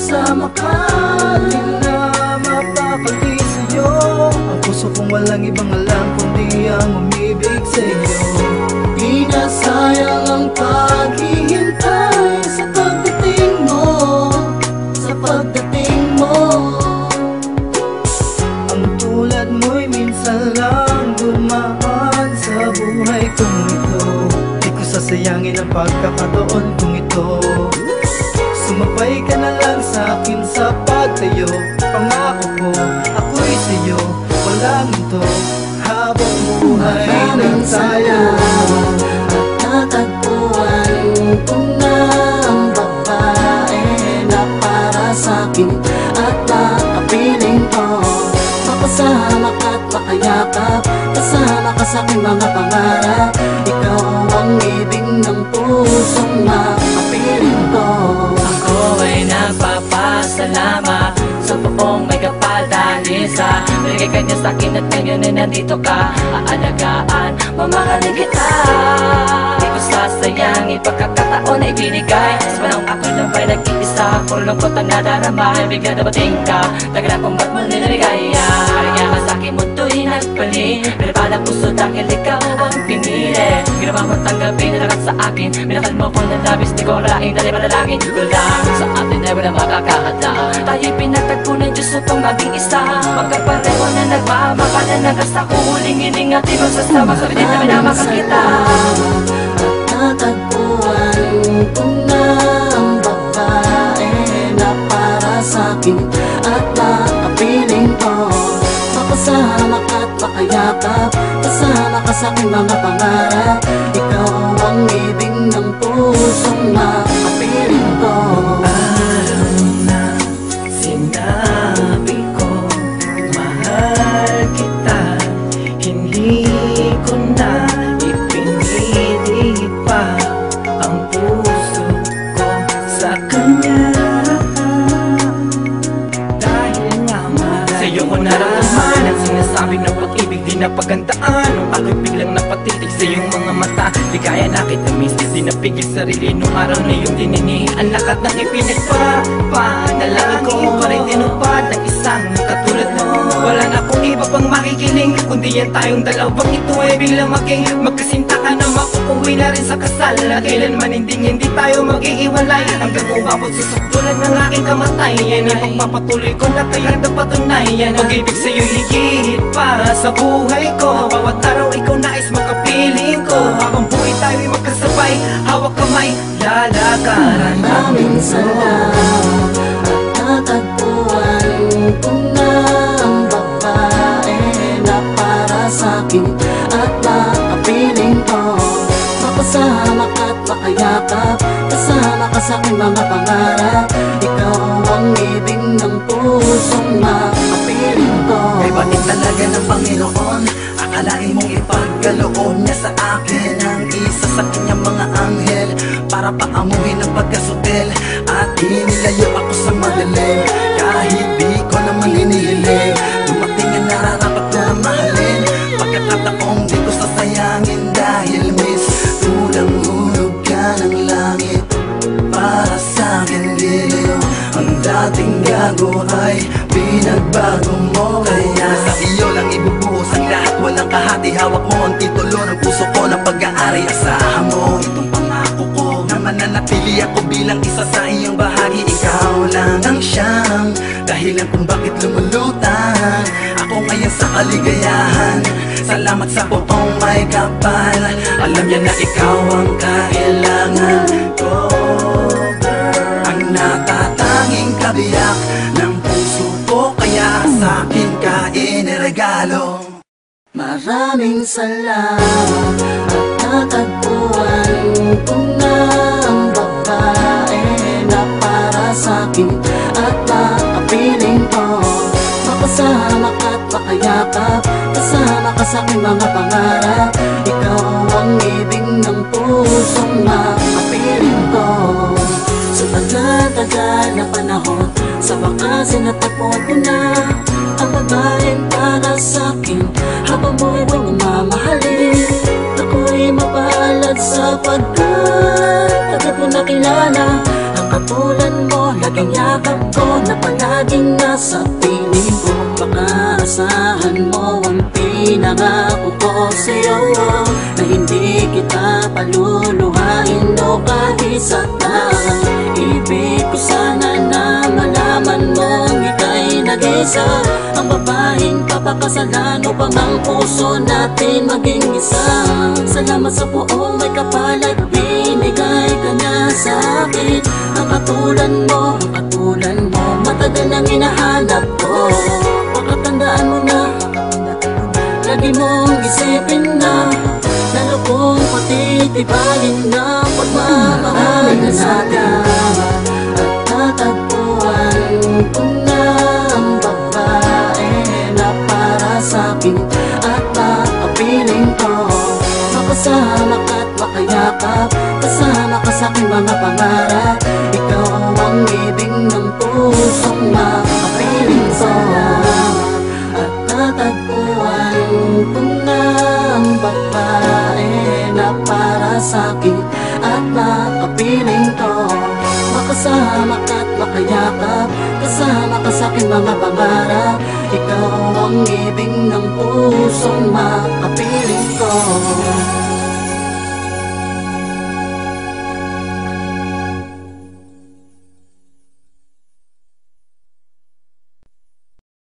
kasama ka. Di na mapapagdi sa'yo. Ang puso kong walang ibang alam kundi ang umibig sa'yo. Di na sayang ang paghihintay sa pagdating mo, sa pagdating mo. Ang tulad mo'y minsan lang dumaan sa buhay kong ito. Di ko sasayangin ang pagkakataon kong ito. Sumabay ka na lang sa'kin sa pagtayo. Pangako ko, ako'y sa'yo, walang ito. Habang buhay ng tayo. Natagpuan ko na ang babae na para sa'kin at nakapiling ko. Makasama ka't makayakap, kasama ka sa'king mga pangarap. Ikaw ang ibig ng pusong makapiling ko. Ako ay nagpapasalamat sa buong may kapal dahil sa binigay ka niya sa'kin at ngayon ay nandito ka. Aalagaan, mamahalin kita. Di ko sasayangin pagkakataon na ibinigay. Sa panahon ako'y lang ba'y nag-iisa, puro lungkot ang nadarama. Bigla dumating ka, tagal akong ba't mo nilaligaya. Kaya ka sa'kin mundo'y nagpali, pinapala puso dahil ikaw ang pinili. Ginawa mo tanggapin na lakas sa akin, minakal mo ko ng labis, di ko akalain dahil manalangin. Wala sa atin ay walang makakahata. Tayo'y pinagtagpo ng Diyos upang maging isa. Magkapareho na nagmamakalan ng kasta ko. Huling hiling at ibang sasama sa bitin na minamakan kita. Natagpuan ko na ang babae na para sa'kin at nakapiling ko. Makasama ka't makayakap, kasama ka sa'king mga pangarap. Ikaw ang ibig ng pusong makapiling ko. Araw na sinabi ko, mahal kita. Hindi ko na ipinilit pa ang puso ko sa kanya. Dahil nga sa'yo ko naramdaman ang sinasabing ng pag-ibig di napagandaan. Nung ako'y biglang napatitig sa iyong mga mata, ligaya na kita miss, di napigil sarili nung araw na iyong dinini. Ang lakat ng ipinagpapanalangin ko pa rin tinupad ng isang katulad mo. Wala na akong iba pang makikiling kundi yan tayong dalawang ito ay biglang maging magkasinta ka na makukuwi na rin sa kasal. At kailanman hindi tayo mag-iiwalay hanggang umabot sa saktulan ng aking kamatayan. Ipagpapatuloy ko na kaya napatunayan pag-ibig sa'yo higit para sa buhay ko. Bawat araw ikaw nais makapiling ko. Habang buhay tayo'y magkasabay, hawak kamay, lalakaran. Maraming salamat at natagpuan ko na ang babae na para sa'kin at nakapiling ko. Makasama ka't makayakap, kasama ka sa'king mga pangarap. Ikaw ang ibig ng pusong makapiling ko. Kay bakit talaga ng Panginoon, akalain mong ipagkaloob niya sa akin ang isa sa kanyang mga anghel para paamuhin ang pagkasutel at inilayo ako sa madilim. Kahit di ko naman hinihiling, dumating ang nararapat ko na mahalin. Pagkakataong di ko sasayangin dahil miss, tulang hulog ka ng langit para sa'kin liliw. Ang dating gago ay pinagbago mo, kaya sa iyo lang ibubuhos ang lahat, walang kahati. Hawak mo ang titulo ng puso ko ng pag-aari. Asahan mo itong pangako ko na mananatili ako bilang isa sa iyong bahagi. Ikaw lang ang siyang dahilan kung bakit lumulutan ako ngayon sa kaligayahan. Salamat sa buong may kapal, alam niya na ikaw ang kailangan ko. Ang natatanging kabiyak ng puso ko, kaya sa'kin ka iniregalo. Maraming salamat at natagpuan ko na ang babae na para sa'kin at nakapiling ko. Makasama ka't makayakap, kasama ka sa'king mga pangarap. Ikaw ang ibig ng pusong makapiling ko. Sa tagal-tagal na panahon, sa wakas natagpuan ko na ang babaeng para sa'kin. Habang buhay kong mamahalin, ako'y mapalad sapagkat agad mo nakilala ang katulad mo, laging yakap ko na palaging nasa piling ko. Baka asahan mo ang pinangako ko sa'yo, na hindi kita paluluhain o kahit satan. Ibig ko sana na malaman mong ika'y nag-isa, ang babaeng papakasalan upang ang puso natin maging isa. Salamat sa buong may kapal at binigay ka na sa'kin. Ang katulad mo, matagal nang hinahanap ko. Pakatandaan mo na, lagi mong isipin na, lalo kong patitibayin na pagmamahal na natin. At natagpuan ko na ang babae na para sa'kin at makapiling ko. Makasama ka't makayakap, kasama ka sa'king mga pangarap. Ikaw ang ibig ng pusong makapiling ko. At natagpuan ko na ang babae na para sa'kin at makapiling ko. Makasama ka't makayakap, kasama ka sa'king mga pangarap. Ikaw ang ibig ng pusong makapiling ko.